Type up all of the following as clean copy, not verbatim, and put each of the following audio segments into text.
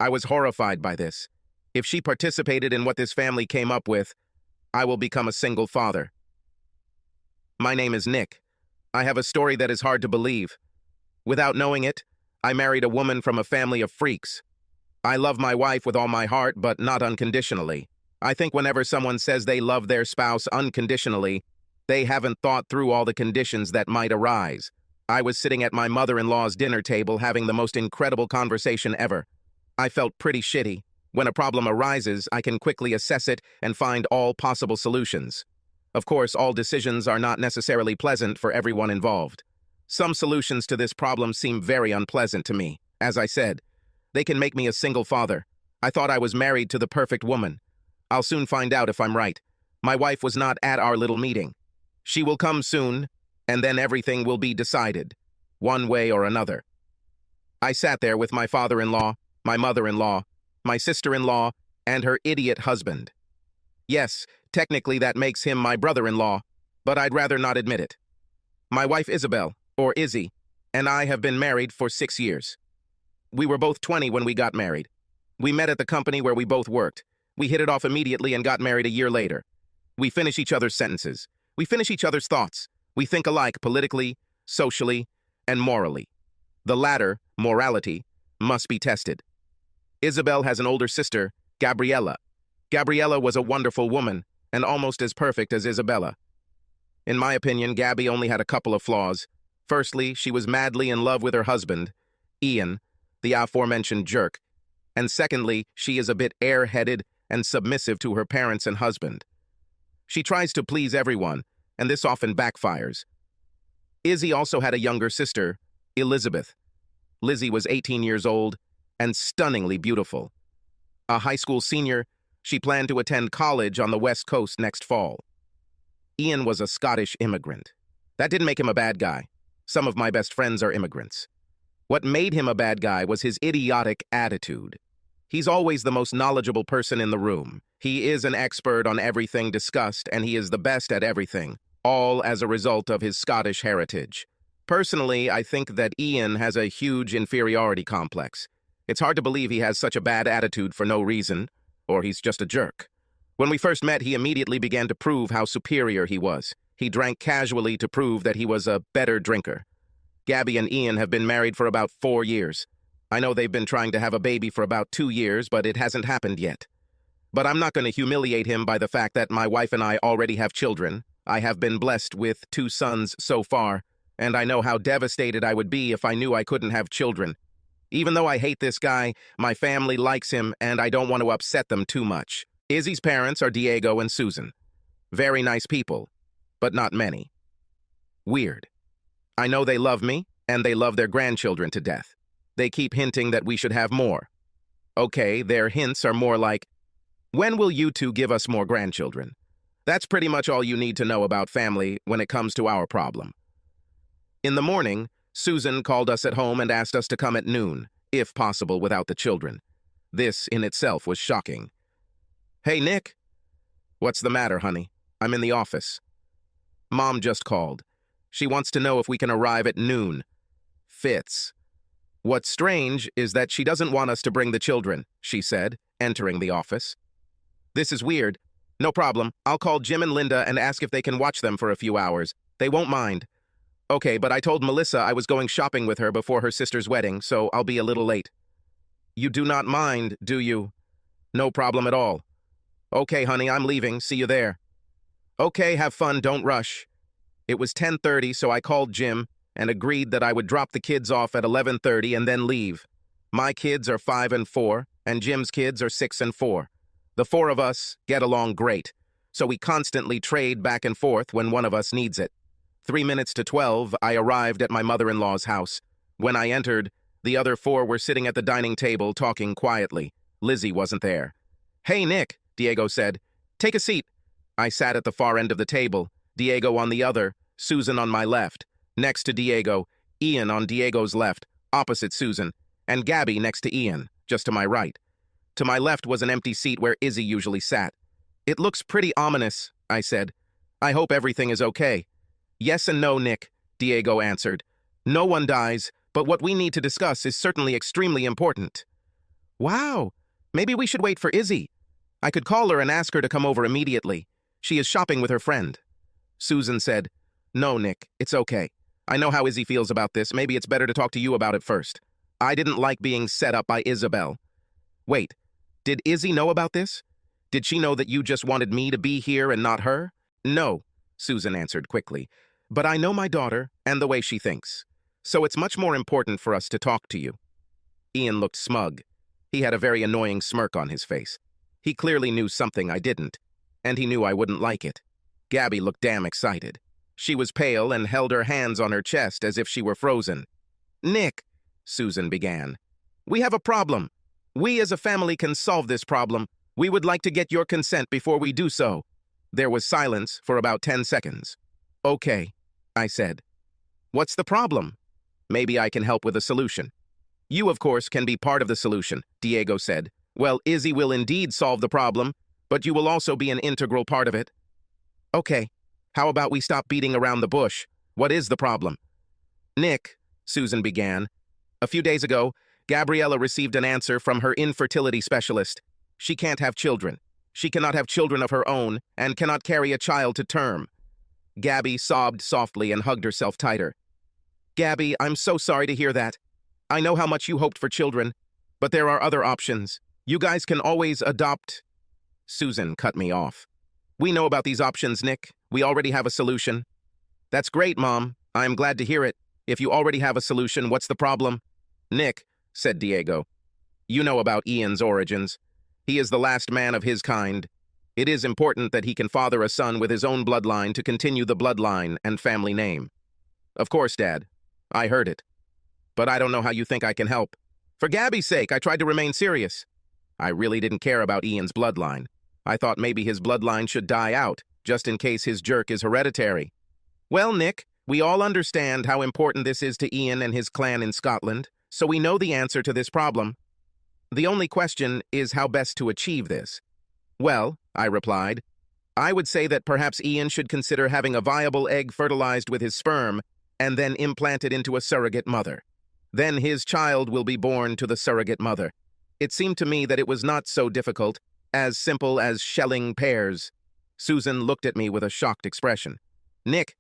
I was horrified by this. If she participated in what this family came up with, I will become a single father. My name is Nick. I have a story that is hard to believe. Without knowing it, I married a woman from a family of freaks. I love my wife with all my heart, but not unconditionally. I think whenever someone says they love their spouse unconditionally, they haven't thought through all the conditions that might arise. I was sitting at my mother-in-law's dinner table having the most incredible conversation ever. I felt pretty shitty. When a problem arises, I can quickly assess it and find all possible solutions. Of course, all decisions are not necessarily pleasant for everyone involved. Some solutions to this problem seem very unpleasant to me. As I said, they can make me a single father. I thought I was married to the perfect woman. I'll soon find out if I'm right. My wife was not at our little meeting. She will come soon, and then everything will be decided, one way or another. I sat there with my father-in-law, my mother-in-law, my sister-in-law, and her idiot husband. Yes, technically that makes him my brother-in-law, but I'd rather not admit it. My wife Isabel, or Izzy, and I have been married for 6 years. We were both 20 when we got married. We met at the company where we both worked. We hit it off immediately and got married a year later. We finish each other's sentences. We finish each other's thoughts. We think alike politically, socially, and morally. The latter, morality, must be tested. Isabel has an older sister, Gabriella. Gabriella was a wonderful woman, and almost as perfect as Isabella. In my opinion, Gabby only had a couple of flaws. Firstly, she was madly in love with her husband, Ian, the aforementioned jerk. And secondly, she is a bit air-headed and submissive to her parents and husband. She tries to please everyone, and this often backfires. Izzy also had a younger sister, Elizabeth. Lizzie was 18 years old and stunningly beautiful. A high school senior, she planned to attend college on the West Coast next fall. Ian was a Scottish immigrant. That didn't make him a bad guy. Some of my best friends are immigrants. What made him a bad guy was his idiotic attitude. He's always the most knowledgeable person in the room. He is an expert on everything discussed, and he is the best at everything, all as a result of his Scottish heritage. Personally, I think that Ian has a huge inferiority complex. It's hard to believe he has such a bad attitude for no reason, or he's just a jerk. When we first met, he immediately began to prove how superior he was. He drank casually to prove that he was a better drinker. Gabby and Ian have been married for about 4 years. I know they've been trying to have a baby for about 2 years, but it hasn't happened yet. But I'm not going to humiliate him by the fact that my wife and I already have children. I have been blessed with 2 sons so far, and I know how devastated I would be if I knew I couldn't have children. Even though I hate this guy, my family likes him, and I don't want to upset them too much. Izzy's parents are Diego and Susan. Very nice people, but not many. Weird. I know they love me, and they love their grandchildren to death. They keep hinting that we should have more. Okay, their hints are more like, when will you two give us more grandchildren? That's pretty much all you need to know about family when it comes to our problem. In the morning, Susan called us at home and asked us to come at noon, if possible without the children. This in itself was shocking. Hey, Nick. What's the matter, honey? I'm in the office. Mom just called. She wants to know if we can arrive at noon. Fits. What's strange is that she doesn't want us to bring the children, she said, entering the office. This is weird. No problem. I'll call Jim and Linda and ask if they can watch them for a few hours. They won't mind. Okay, but I told Melissa I was going shopping with her before her sister's wedding, so I'll be a little late. You do not mind, do you? No problem at all. Okay, honey, I'm leaving. See you there. Okay, have fun, don't rush. It was 10:30, so I called Jim and agreed that I would drop the kids off at 11:30 and then leave. My kids are 5 and 4, and Jim's kids are 6 and 4. The 4 of us get along great, so we constantly trade back and forth when one of us needs it. 3 minutes to 12, I arrived at my mother-in-law's house. When I entered, the other 4 were sitting at the dining table talking quietly. Lizzie wasn't there. Hey, Nick, Diego said. Take a seat. I sat at the far end of the table, Diego on the other, Susan on my left. Next to Diego, Ian on Diego's left, opposite Susan, and Gabby next to Ian, just to my right. To my left was an empty seat where Izzy usually sat. It looks pretty ominous, I said. I hope everything is okay. Yes and no, Nick, Diego answered. No one dies, but what we need to discuss is certainly extremely important. Wow, maybe we should wait for Izzy. I could call her and ask her to come over immediately. She is shopping with her friend. Susan said, "No, Nick, it's okay. I know how Izzy feels about this. Maybe it's better to talk to you about it first. I didn't like being set up by Isabel." Wait, did Izzy know about this? Did she know that you just wanted me to be here and not her? No, Susan answered quickly. But I know my daughter and the way she thinks. So it's much more important for us to talk to you. Ian looked smug. He had a very annoying smirk on his face. He clearly knew something I didn't, and he knew I wouldn't like it. Gabby looked damn excited. She was pale and held her hands on her chest as if she were frozen. "Nick," Susan began, "we have a problem. We as a family can solve this problem. We would like to get your consent before we do so." There was silence for about 10 seconds. "Okay," I said. "What's the problem? Maybe I can help with a solution." "You, of course, can be part of the solution," Diego said. "Well, Izzy will indeed solve the problem, but you will also be an integral part of it." "Okay, how about we stop beating around the bush? What is the problem?" "Nick," Susan began, "a few days ago, Gabriella received an answer from her infertility specialist. She can't have children. She cannot have children of her own and cannot carry a child to term." Gabby sobbed softly and hugged herself tighter. "Gabby, I'm so sorry to hear that. I know how much you hoped for children, but there are other options. You guys can always adopt." Susan cut me off. "We know about these options, Nick. We already have a solution." "That's great, Mom. I'm glad to hear it. If you already have a solution, what's the problem?" "Nick," said Diego, "you know about Ian's origins. He is the last man of his kind. It is important that he can father a son with his own bloodline to continue the bloodline and family name." "Of course, Dad. I heard it. But I don't know how you think I can help. For Gabby's sake, I tried to remain serious. I really didn't care about Ian's bloodline. I thought maybe his bloodline should die out, just in case his jerk is hereditary." "Well, Nick, we all understand how important this is to Ian and his clan in Scotland, so we know the answer to this problem. The only question is how best to achieve this." "Well," I replied, "I would say that perhaps Ian should consider having a viable egg fertilized with his sperm and then implanted into a surrogate mother. Then his child will be born to the surrogate mother. It seemed to me that it was not so difficult, as simple as shelling pears." Susan looked at me with a shocked expression. "Nick,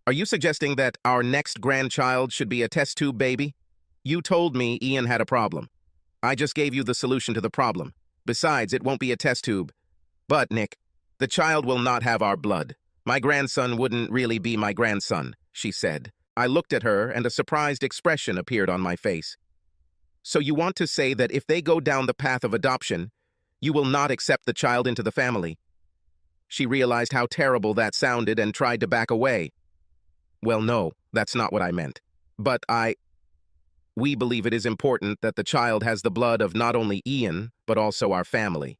are you suggesting that our next grandchild should be a test tube baby? You told me Ian had a problem. I just gave you the solution to the problem. Besides, it won't be a test tube. But, Nick, the child will not have our blood. My grandson wouldn't really be my grandson," she said. I looked at her, and a surprised expression appeared on my face. "So you want to say that if they go down the path of adoption, you will not accept the child into the family?" She realized how terrible that sounded and tried to back away. "Well, no, that's not what I meant. But we believe it is important that the child has the blood of not only Ian, but also our family."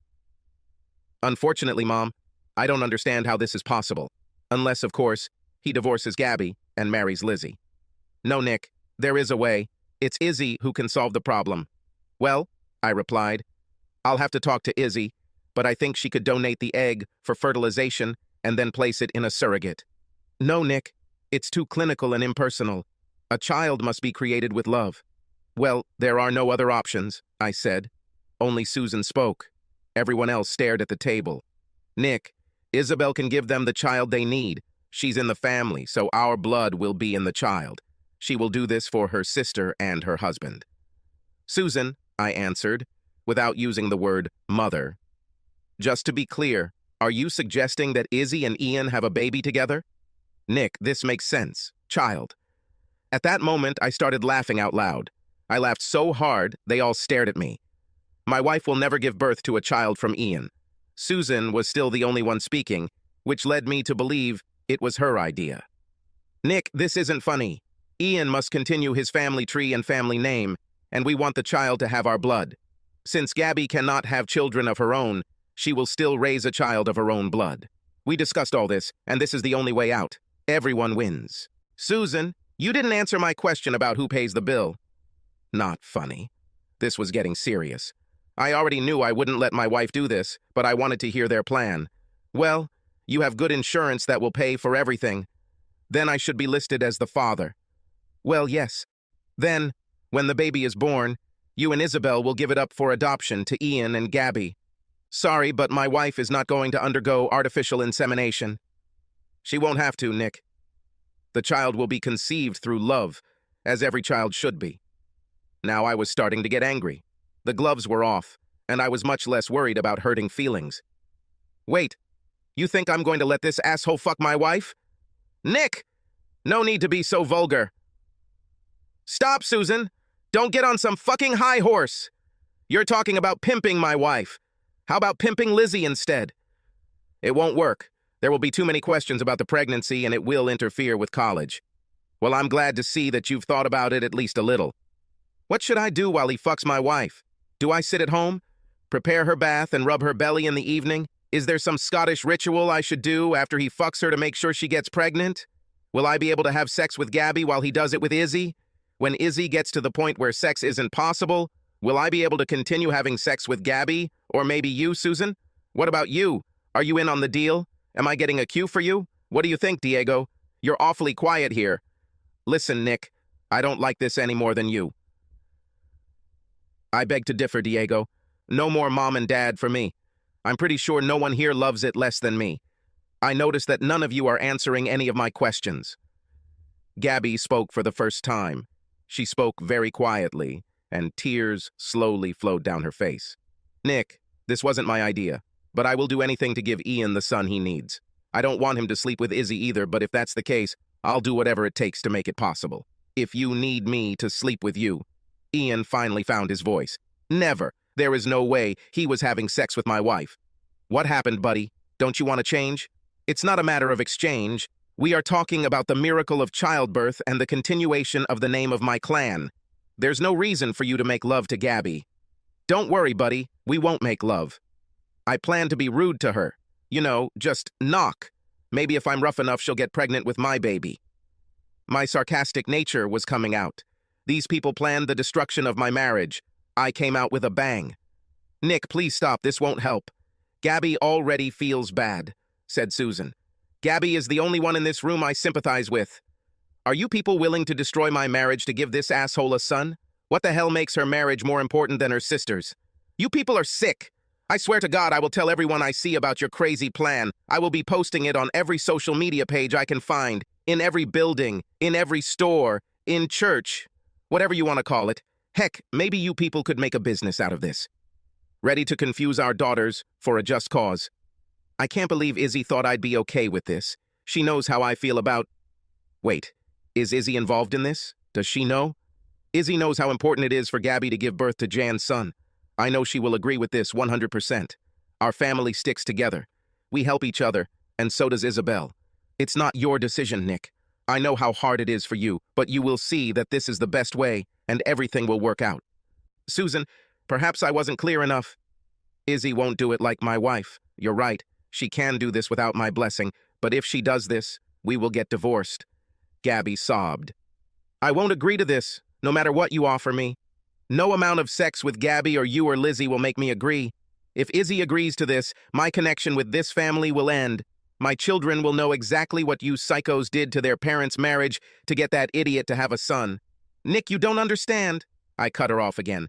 "Unfortunately, Mom, I don't understand how this is possible. Unless, of course, he divorces Gabby and marries Lizzie." "No, Nick, there is a way. It's Izzy who can solve the problem." "Well," I replied, "I'll have to talk to Izzy, but I think she could donate the egg for fertilization and then place it in a surrogate." "No, Nick, it's too clinical and impersonal. A child must be created with love." "Well, there are no other options," I said. Only Susan spoke. Everyone else stared at the table. "Nick, Isabel can give them the child they need. She's in the family, so our blood will be in the child. She will do this for her sister and her husband." "Susan," I answered, without using the word mother, "just to be clear, are you suggesting that Izzy and Ian have a baby together?" "Nick, this makes sense. Child." At that moment, I started laughing out loud. I laughed so hard, they all stared at me. My wife will never give birth to a child from Ian. Susan was still the only one speaking, which led me to believe it was her idea. "Nick, this isn't funny. Ian must continue his family tree and family name, and we want the child to have our blood. Since Gabby cannot have children of her own, she will still raise a child of her own blood. We discussed all this, and this is the only way out. Everyone wins." "Susan, you didn't answer my question about who pays the bill." Not funny. This was getting serious. I already knew I wouldn't let my wife do this, but I wanted to hear their plan. "Well, you have good insurance that will pay for everything. Then I should be listed as the father." "Well, yes. Then, when the baby is born, You and Isabel will give it up for adoption to Ian and Gabby. Sorry, but my wife is not going to undergo artificial insemination. She won't have to, Nick. The child will be conceived through love, as every child should be. Now I was starting to get angry. The gloves were off, and I was much less worried about hurting feelings. Wait, you think I'm going to let this asshole fuck my wife? Nick! No need to be so vulgar. Stop, Susan! Don't get on some fucking high horse! You're talking about pimping my wife. How about pimping Lizzie instead? It won't work. There will be too many questions about the pregnancy and it will interfere with college. Well, I'm glad to see that you've thought about it at least a little. What should I do while he fucks my wife? Do I sit at home? Prepare her bath and rub her belly in the evening? Is there some Scottish ritual I should do after he fucks her to make sure she gets pregnant? Will I be able to have sex with Gabby while he does it with Izzy? When Izzy gets to the point where sex isn't possible, will I be able to continue having sex with Gabby? Or maybe you, Susan? What about you? Are you in on the deal? Am I getting a cue for you? What do you think, Diego? You're awfully quiet here. Listen, Nick, I don't like this any more than you. I beg to differ, Diego. No more mom and dad for me. I'm pretty sure no one here loves it less than me. I notice that none of you are answering any of my questions. Gabby spoke for the first time. She spoke very quietly, and tears slowly flowed down her face. Nick, this wasn't my idea, but I will do anything to give Ian the son he needs. I don't want him to sleep with Izzy either, but if that's the case, I'll do whatever it takes to make it possible. If you need me to sleep with you. Ian finally found his voice. Never. There is no way he was having sex with my wife. What happened, buddy? Don't you want to change? It's not a matter of exchange. We are talking about the miracle of childbirth and the continuation of the name of my clan. There's no reason for you to make love to Gabby. Don't worry, buddy. We won't make love. I plan to be rude to her. You know, just knock. Maybe if I'm rough enough, she'll get pregnant with my baby. My sarcastic nature was coming out. These people planned the destruction of my marriage. I came out with a bang. Nick, please stop. This won't help. Gabby already feels bad, said Susan. Gabby is the only one in this room I sympathize with. Are you people willing to destroy my marriage to give this asshole a son? What the hell makes her marriage more important than her sister's? You people are sick. I swear to God, I will tell everyone I see about your crazy plan. I will be posting it on every social media page I can find, in every building, in every store, in church, whatever you want to call it. Heck, maybe you people could make a business out of this. Ready to confuse our daughters for a just cause. I can't believe Izzy thought I'd be okay with this. She knows how I feel about... Wait, is Izzy involved in this? Does she know? Izzy knows how important it is for Gabby to give birth to Jan's son. I know she will agree with this 100%. Our family sticks together. We help each other, and so does Isabel. It's not your decision, Nick. I know how hard it is for you, but you will see that this is the best way, and everything will work out. Susan, perhaps I wasn't clear enough. Izzy won't do it like my wife. You're right. She can do this without my blessing, but if she does this, we will get divorced. Gabby sobbed. I won't agree to this, no matter what you offer me. No amount of sex with Gabby or you or Lizzie will make me agree. If Izzy agrees to this, my connection with this family will end. My children will know exactly what you psychos did to their parents' marriage to get that idiot to have a son. Nick, you don't understand. I cut her off again.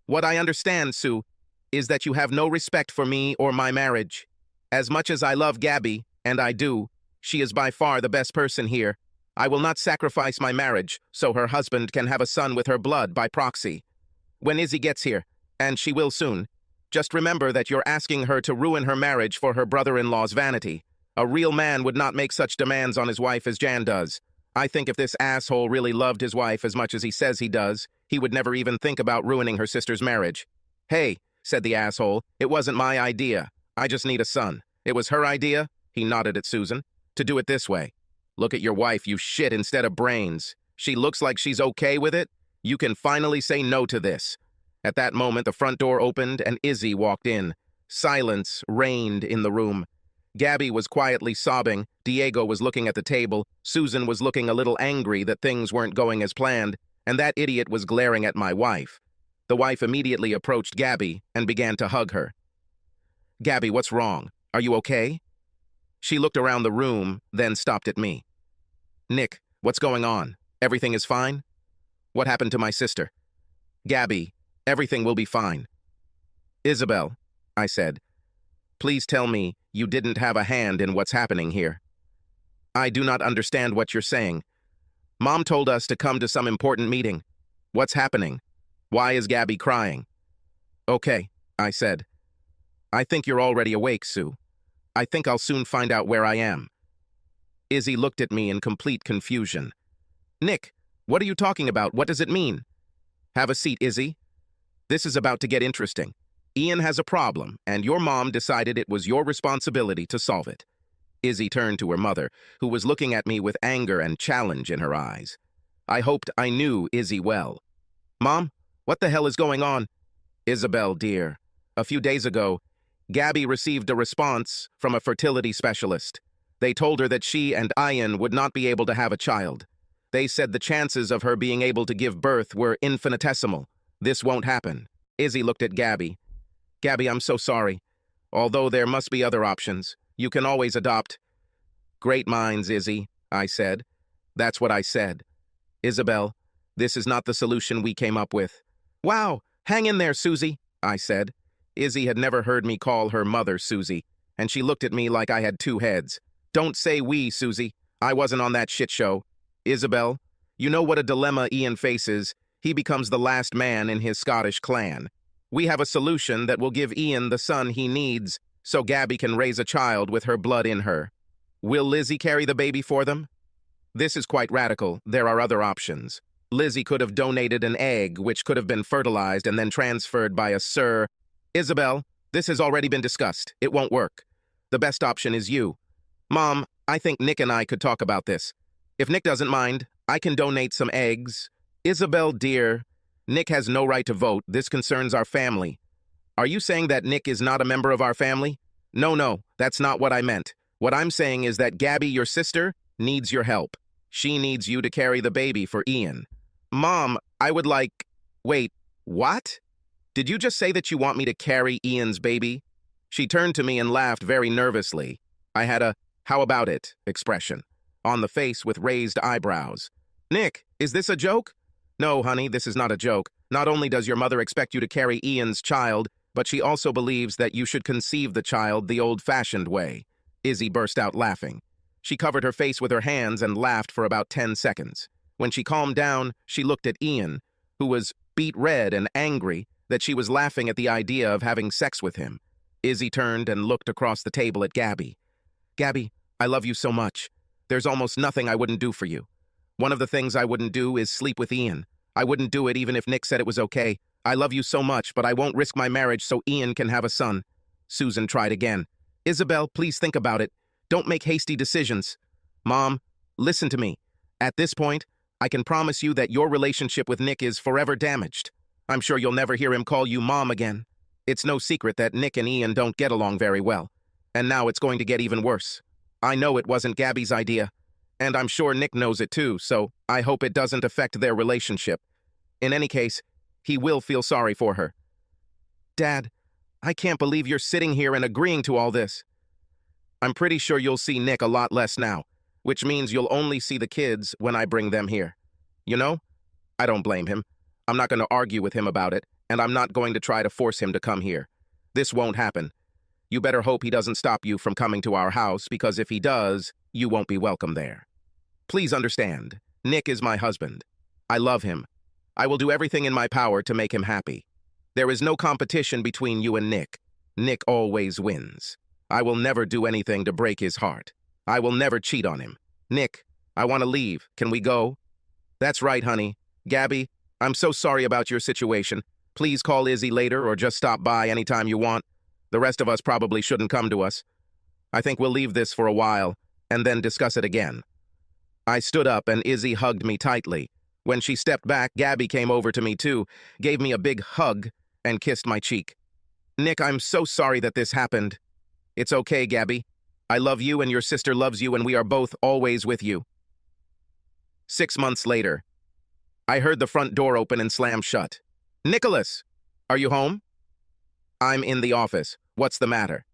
What I understand, Sue, is that you have no respect for me or my marriage. As much as I love Gabby, and I do, she is by far the best person here. I will not sacrifice my marriage so her husband can have a son with her blood by proxy. When Izzy gets here, and she will soon, just remember that you're asking her to ruin her marriage for her brother-in-law's vanity. A real man would not make such demands on his wife as Jan does. I think if this asshole really loved his wife as much as he says he does, he would never even think about ruining her sister's marriage. Hey, said the asshole, it wasn't my idea. I just need a son. It was her idea, he nodded at Susan, to do it this way. Look at your wife, you shit instead of brains. She looks like she's okay with it. You can finally say no to this. At that moment, the front door opened and Izzy walked in. Silence reigned in the room. Gabby was quietly sobbing, Diego was looking at the table, Susan was looking a little angry that things weren't going as planned, and that idiot was glaring at my wife. The wife immediately approached Gabby and began to hug her. Gabby, what's wrong? Are you okay? She looked around the room, then stopped at me. Nick, what's going on? Everything is fine? What happened to my sister? Gabby, Everything will be fine. Isabel, I said, please tell me you didn't have a hand in what's happening here. I do not understand what you're saying. Mom told us to come to some important meeting. What's happening? Why is Gabby crying? Okay, I said. I think you're already awake, Sue. I think I'll soon find out where I am. Izzy looked at me in complete confusion. Nick, what are you talking about? What does it mean? Have a seat, Izzy. This is about to get interesting. Ian has a problem, and your mom decided it was your responsibility to solve it. Izzy turned to her mother, who was looking at me with anger and challenge in her eyes. I hoped I knew Izzy well. Mom, what the hell is going on? Isabel, dear, a few days ago, Gabby received a response from a fertility specialist. They told her that she and Ian would not be able to have a child. They said the chances of her being able to give birth were infinitesimal. This won't happen. Izzy looked at Gabby. Gabby, I'm so sorry. Although there must be other options. You can always adopt. Great minds, Izzy, I said. That's what I said. Isabel, this is not the solution we came up with. Wow, hang in there, Susie, I said. Izzy had never heard me call her mother Susie, and she looked at me like I had two heads. Don't say we, Susie. I wasn't on that shit show. Isabel, you know what a dilemma Ian faces. He becomes the last man in his Scottish clan. We have a solution that will give Ian the son he needs so Gabby can raise a child with her blood in her. Will Lizzie carry the baby for them? This is quite radical. There are other options. Lizzie could have donated an egg, which could have been fertilized and then transferred by a Sir. Isabel, this has already been discussed. It won't work. The best option is you. Mom, I think Nick and I could talk about this. If Nick doesn't mind, I can donate some eggs. Isabel, dear, Nick has no right to vote. This concerns our family. Are you saying that Nick is not a member of our family? No, that's not what I meant. What I'm saying is that Gabby, your sister, needs your help. She needs you to carry the baby for Ian. Mom, I would like... Wait, what? Did you just say that you want me to carry Ian's baby? She turned to me and laughed very nervously. I had a, how about it, expression on the face with raised eyebrows. Nick, is this a joke? No, honey, this is not a joke. Not only does your mother expect you to carry Ian's child, but she also believes that you should conceive the child the old-fashioned way. Izzy burst out laughing. She covered her face with her hands and laughed for about 10 seconds. When she calmed down, she looked at Ian, who was beet red and angry that she was laughing at the idea of having sex with him. Izzy turned and looked across the table at Gabby. Gabby, I love you so much. There's almost nothing I wouldn't do for you. One of the things I wouldn't do is sleep with Ian. I wouldn't do it even if Nick said it was okay. I love you so much, but I won't risk my marriage so Ian can have a son. Susan tried again. Isabel, please think about it. Don't make hasty decisions. Mom, listen to me. At this point, I can promise you that your relationship with Nick is forever damaged. I'm sure you'll never hear him call you Mom again. It's no secret that Nick and Ian don't get along very well. And now it's going to get even worse. I know it wasn't Gabby's idea. And I'm sure Nick knows it too, so I hope it doesn't affect their relationship. In any case, he will feel sorry for her. Dad, I can't believe you're sitting here and agreeing to all this. I'm pretty sure you'll see Nick a lot less now, which means you'll only see the kids when I bring them here. You know, I don't blame him. I'm not going to argue with him about it, and I'm not going to try to force him to come here. This won't happen. You better hope he doesn't stop you from coming to our house, because if he does, you won't be welcome there. Please understand, Nick is my husband. I love him. I will do everything in my power to make him happy. There is no competition between you and Nick. Nick always wins. I will never do anything to break his heart. I will never cheat on him. Nick, I want to leave. Can we go? That's right, honey. Gabby, I'm so sorry about your situation. Please call Izzy later or just stop by anytime you want. The rest of us probably shouldn't come to us. I think we'll leave this for a while and then discuss it again. I stood up and Izzy hugged me tightly. When she stepped back, Gabby came over to me too, gave me a big hug, and kissed my cheek. Nick, I'm so sorry that this happened. It's okay, Gabby. I love you and your sister loves you and we are both always with you. 6 months later, I heard the front door open and slam shut. Nicholas, are you home? I'm in the office. What's the matter?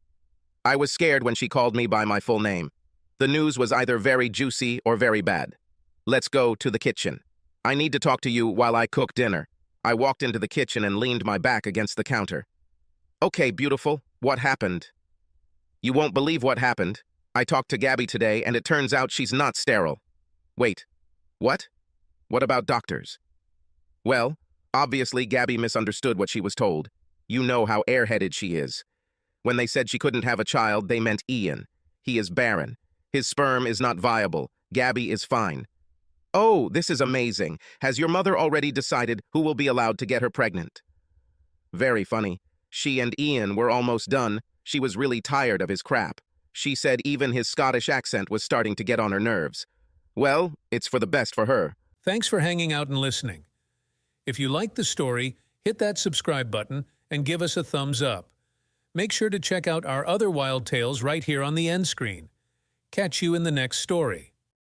I was scared when she called me by my full name. The news was either very juicy or very bad. Let's go to the kitchen. I need to talk to you while I cook dinner. I walked into the kitchen and leaned my back against the counter. Okay, beautiful, what happened? You won't believe what happened. I talked to Gabby today, and it turns out she's not sterile. Wait, what? What about doctors? Well, obviously Gabby misunderstood what she was told. You know how airheaded she is. When they said she couldn't have a child, they meant Ian. He is barren. His sperm is not viable. Gabby is fine. Oh, this is amazing. Has your mother already decided who will be allowed to get her pregnant? Very funny. She and Ian were almost done. She was really tired of his crap. She said even his Scottish accent was starting to get on her nerves. Well, it's for the best for her. Thanks for hanging out and listening. If you liked the story, hit that subscribe button and give us a thumbs up. Make sure to check out our other wild tales right here on the end screen. Catch you in the next story.